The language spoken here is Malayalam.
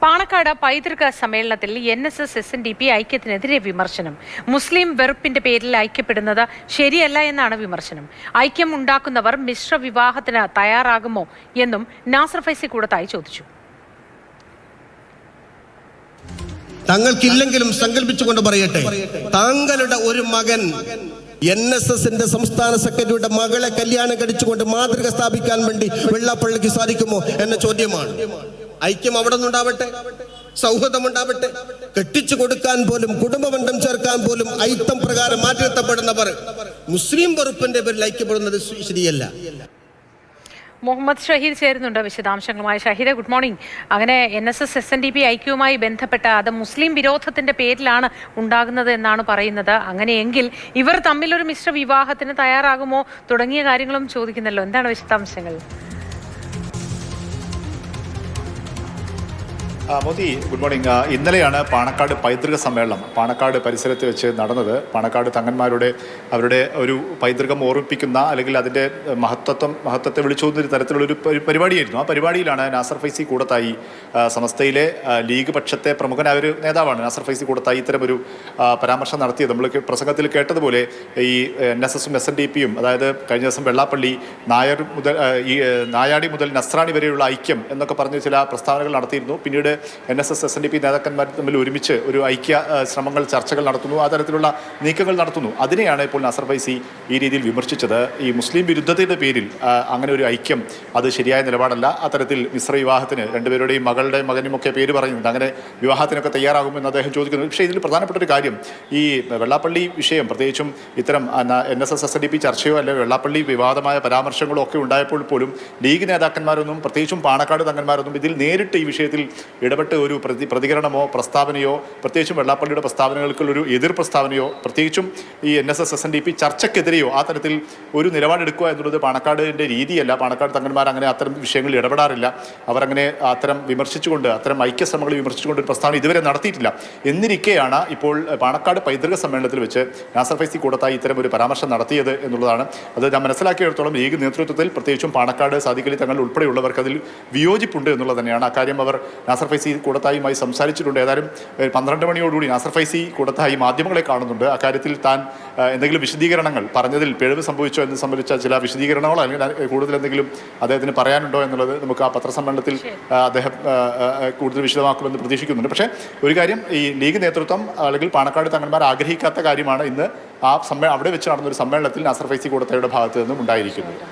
പാണക്കാട് പൈതൃക സമ്മേളനത്തിൽ NSS SNDP ഐക്യത്തിനെതിരെ വിമർശനം. മുസ്ലിം വെറുപ്പിന്റെ പേരിൽ ഐക്യപ്പെടുന്നത് ശരിയല്ല എന്നാണ് വിമർശനം. ഐക്യം ഉണ്ടാക്കുന്നവർ മിശ്ര വിവാഹത്തിന് തയ്യാറാകുമോ എന്നും നാസർ ഫൈസി കൂടത്തായി ചോദിച്ചു. തങ്ങൾക്കില്ലെങ്കിലും സങ്കല്പിച്ചുകൊണ്ട് പറയട്ടെ, താങ്കളുടെ ഒരു മകൻ NSSന്റെ സംസ്ഥാന സെക്രട്ടറിയുടെ മകളെ കല്യാണം കഴിച്ചുകൊണ്ട് മാതൃക സ്ഥാപിക്കാൻ വേണ്ടി വെള്ളാപ്പള്ളിക്ക് സാധിക്കുമോ എന്ന ചോദ്യമാണ്. ഐക്യം അവിടെ നിന്നുണ്ടാവട്ടെ, സൗഹൃദമുണ്ടാവട്ടെ. കെട്ടിച്ചു കൊടുക്കാൻ പോലും, കുടുംബബന്ധം ചേർക്കാൻ പോലും ഐത്തം പ്രകാരം മാറ്റിയെത്തപ്പെടുന്നവർ മുസ്ലിം വെറുപ്പിന്റെ പേരിൽ ഐക്യപ്പെടുന്നത് ശരിയല്ല. മുഹമ്മദ് ഷഹീദ് ചേരുന്നുണ്ട് വിശദാംശങ്ങളുമായി. Shahid, good morning. അങ്ങനെ NSS SNDP ഐക്യവുമായി ബന്ധപ്പെട്ട അത് മുസ്ലിം വിരോധത്തിന്റെ പേരിലാണ് ഉണ്ടാകുന്നത് എന്നാണ് പറയുന്നത്. അങ്ങനെയെങ്കിൽ ഇവർ തമ്മിലൊരു മിശ്ര വിവാഹത്തിന് തയ്യാറാകുമോ തുടങ്ങിയ കാര്യങ്ങളും ചോദിക്കുന്നല്ലോ. എന്താണ് വിശദാംശങ്ങൾ? Modi, good morning. ഇന്നലെയാണ് പാണക്കാട് പൈതൃക സമ്മേളനം പാണക്കാട് പരിസരത്ത് വെച്ച് നടന്നത്. പാണക്കാട് തങ്ങന്മാരുടെ അവരുടെ ഒരു പൈതൃകം ഓർമ്മിപ്പിക്കുന്ന, അല്ലെങ്കിൽ അതിൻ്റെ മഹത്വത്തെ വിളിച്ചോതുന്ന തരത്തിലുള്ളൊരു പരിപാടിയായിരുന്നു. ആ പരിപാടിയിലാണ് നാസർ ഫൈസി കൂടത്തായി, സമസ്തയിലെ ലീഗ് പക്ഷത്തെ പ്രമുഖനായ ഒരു നേതാവാണ് നാസർ ഫൈസി കൂടത്തായി ഇത്തരമൊരു പരാമർശം നടത്തിയത്. നമ്മൾ പ്രസംഗത്തിൽ കേട്ടതുപോലെ ഈ NSSും SNDPയും, അതായത് കഴിഞ്ഞ ദിവസം വെള്ളാപ്പള്ളി നായാടി മുതൽ നസ്രാണി വരെയുള്ള ഐക്യം എന്നൊക്കെ പറഞ്ഞ് ചില പ്രസ്താവനകൾ നടത്തിയിരുന്നു. പിന്നീട് NSS SNDP നേതാക്കന്മാർ തമ്മിൽ ഒരുമിച്ച് ഒരു ഐക്യ ശ്രമങ്ങൾ, ചർച്ചകൾ നടത്തുന്നു, ആ തരത്തിലുള്ള നീക്കങ്ങൾ നടത്തുന്നു. അതിനെയാണ് ഇപ്പോൾ നാസർ ഫൈസി ഈ രീതിയിൽ വിമർശിച്ചത്. ഈ മുസ്ലിം വിരുദ്ധതയുടെ പേരിൽ അങ്ങനെ ഒരു ഐക്യം അത് ശരിയായ നിലപാടല്ല. അത്തരത്തിൽ മിശ്ര വിവാഹത്തിന് രണ്ടുപേരുടെയും മകളുടെയും മകനും ഒക്കെ പേര് പറയുന്നുണ്ട്. അങ്ങനെ വിവാഹത്തിനൊക്കെ തയ്യാറാകുമെന്ന് അദ്ദേഹം ചോദിക്കുന്നു. പക്ഷേ ഇതിൽ പ്രധാനപ്പെട്ട ഒരു കാര്യം, ഈ വെള്ളാപ്പള്ളി വിഷയം, പ്രത്യേകിച്ചും ഇത്തരം NSS SNDP ചർച്ചയോ അല്ലെങ്കിൽ വെള്ളാപ്പള്ളി വിവാദമായ പരാമർശങ്ങളോ ഒക്കെ ഉണ്ടായപ്പോൾ പോലും ലീഗ് നേതാക്കന്മാരൊന്നും, പ്രത്യേകിച്ചും പാണക്കാട് തങ്ങന്മാരൊന്നും ഇതിൽ നേരിട്ട് ഈ വിഷയത്തിൽ ഇടപെട്ട് ഒരു പ്രതികരണമോ പ്രസ്താവനയോ, പ്രത്യേകിച്ചും വെള്ളാപ്പള്ളിയുടെ പ്രസ്താവനകൾക്കുള്ളൊരു എതിർ പ്രസ്താവനയോ, പ്രത്യേകിച്ചും ഈ NSS SNDP ചർച്ചയ്ക്കെതിരെയോ ആ തരത്തിൽ ഒരു നിലപാടെടുക്കുക എന്നുള്ളത് പാണക്കാടിൻ്റെ രീതിയല്ല. പാണക്കാട് തങ്ങന്മാർ അങ്ങനെ അത്തരം വിഷയങ്ങളിൽ ഇടപെടാറില്ല. അവരങ്ങനെ അത്തരം വിമർശിച്ചുകൊണ്ട്, അത്തരം ഐക്യശ്രമങ്ങൾ വിമർശിച്ചുകൊണ്ട് ഒരു പ്രസ്താവന ഇതുവരെ നടത്തിയിട്ടില്ല. എന്നിരിക്കെയാണ് ഇപ്പോൾ പാണക്കാട് പൈതൃക സമ്മേളനത്തിൽ വെച്ച് നാസർ ഫൈസി കൂടത്തായി ഇത്തരം ഒരു പരാമർശം നടത്തിയത് എന്നുള്ളതാണ്. അത് ഞാൻ മനസ്സിലാക്കിയിടത്തോളം ലീഗ് നേതൃത്വത്തിൽ, പ്രത്യേകിച്ചും പാണക്കാട് സാദിഖ് അലി തങ്ങൾ ഉൾപ്പെടെയുള്ളവർക്ക് അതിൽ വിയോജിപ്പുണ്ട് എന്നുള്ളത് തന്നെയാണ്. അക്കാര്യം അവർ നാസർ ഫൈസി കൂടത്തായുമായി സംസാരിച്ചിട്ടുണ്ട്. ഏതായാലും 12 മണിയോടുകൂടി നാസർ ഫൈസി കൂടത്തായി മാധ്യമങ്ങളെ കാണുന്നുണ്ട്. അക്കാര്യത്തിൽ താൻ എന്തെങ്കിലും വിശദീകരണങ്ങൾ പറഞ്ഞതിൽ പിഴവ് സംഭവിച്ചോ എന്ന് സംബന്ധിച്ച ചില വിശദീകരണങ്ങളോ അല്ലെങ്കിൽ കൂടുതൽ എന്തെങ്കിലും അദ്ദേഹത്തിന് പറയാനുണ്ടോ എന്നുള്ളത് നമുക്ക് ആ പത്രസമ്മേളനത്തിൽ അദ്ദേഹം കൂടുതൽ വിശദമാക്കുമെന്ന് പ്രതീക്ഷിക്കുന്നുണ്ട്. പക്ഷേ ഒരു കാര്യം, ഈ ലീഗ് നേതൃത്വം അല്ലെങ്കിൽ പാണക്കാട് തങ്ങന്മാർ ആഗ്രഹിക്കാത്ത കാര്യമാണ് ഇന്ന് അവിടെ വെച്ച് നടന്നൊരു സമ്മേളനത്തിൽ നാസർ ഫൈസി കൂടത്തായുടെ ഭാഗത്ത് നിന്നും ഉണ്ടായിരിക്കുന്നത്.